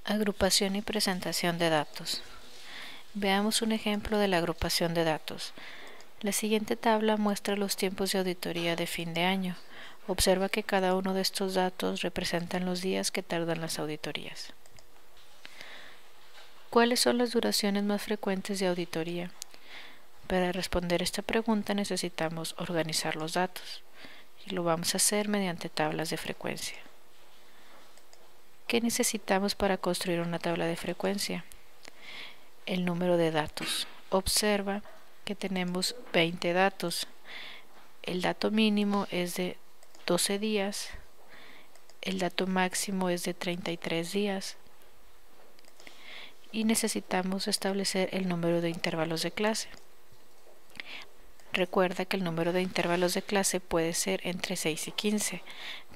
Agrupación y presentación de datos. Veamos un ejemplo de la agrupación de datos. La siguiente tabla muestra los tiempos de auditoría de fin de año. Observa que cada uno de estos datos representan los días que tardan las auditorías. ¿Cuáles son las duraciones más frecuentes de auditoría? Para responder esta pregunta necesitamos organizar los datos y lo vamos a hacer mediante tablas de frecuencia. ¿Qué necesitamos para construir una tabla de frecuencia? El número de datos. Observa que tenemos 20 datos. El dato mínimo es de 12 días. El dato máximo es de 33 días. Y necesitamos establecer el número de intervalos de clase. Recuerda que el número de intervalos de clase puede ser entre 6 y 15.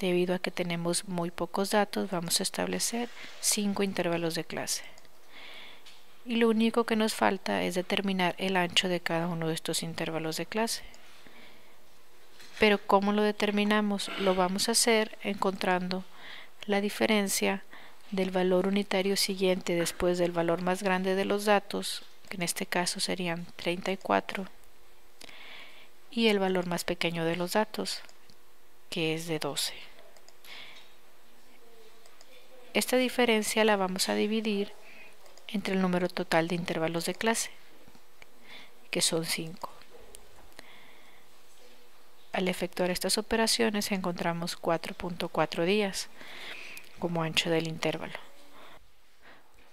Debido a que tenemos muy pocos datos, vamos a establecer 5 intervalos de clase. Y lo único que nos falta es determinar el ancho de cada uno de estos intervalos de clase. Pero ¿cómo lo determinamos? Lo vamos a hacer encontrando la diferencia del valor unitario siguiente después del valor más grande de los datos, que en este caso serían 34, y el valor más pequeño de los datos, que es de 12. Esta diferencia la vamos a dividir entre el número total de intervalos de clase, que son 5. Al efectuar estas operaciones encontramos 4.4 días como ancho del intervalo.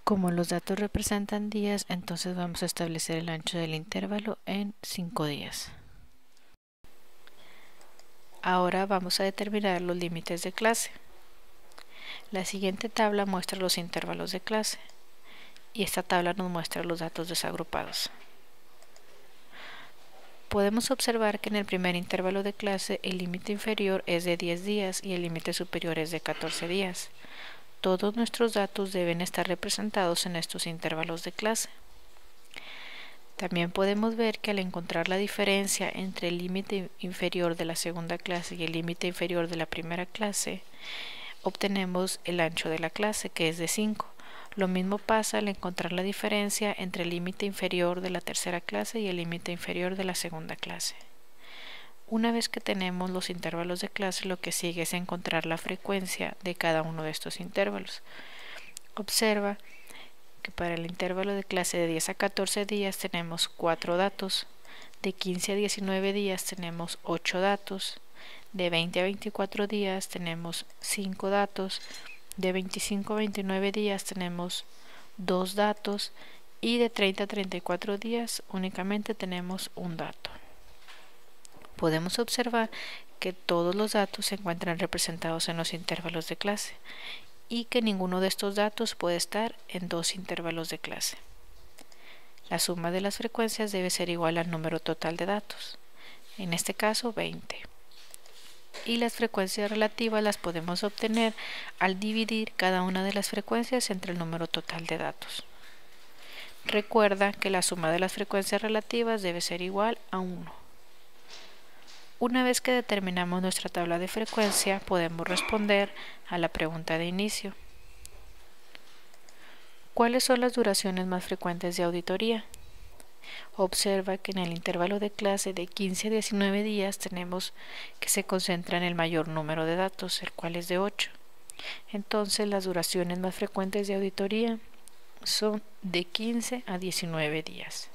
Como los datos representan días, entonces vamos a establecer el ancho del intervalo en 5 días. Ahora vamos a determinar los límites de clase. La siguiente tabla muestra los intervalos de clase y esta tabla nos muestra los datos desagrupados. Podemos observar que en el primer intervalo de clase el límite inferior es de 10 días y el límite superior es de 14 días. Todos nuestros datos deben estar representados en estos intervalos de clase. También podemos ver que al encontrar la diferencia entre el límite inferior de la segunda clase y el límite inferior de la primera clase, obtenemos el ancho de la clase, que es de 5. Lo mismo pasa al encontrar la diferencia entre el límite inferior de la tercera clase y el límite inferior de la segunda clase. Una vez que tenemos los intervalos de clase, lo que sigue es encontrar la frecuencia de cada uno de estos intervalos. Observa que para el intervalo de clase de 10 a 14 días tenemos 4 datos, de 15 a 19 días tenemos 8 datos, de 20 a 24 días tenemos 5 datos, de 25 a 29 días tenemos 2 datos y de 30 a 34 días únicamente tenemos un dato. Podemos observar que todos los datos se encuentran representados en los intervalos de clase y que ninguno de estos datos puede estar en 2 intervalos de clase. La suma de las frecuencias debe ser igual al número total de datos, en este caso 20. Y las frecuencias relativas las podemos obtener al dividir cada una de las frecuencias entre el número total de datos. Recuerda que la suma de las frecuencias relativas debe ser igual a 1. Una vez que determinamos nuestra tabla de frecuencia, podemos responder a la pregunta de inicio. ¿Cuáles son las duraciones más frecuentes de auditoría? Observa que en el intervalo de clase de 15 a 19 días tenemos que se concentra en el mayor número de datos, el cual es de 8. Entonces las duraciones más frecuentes de auditoría son de 15 a 19 días.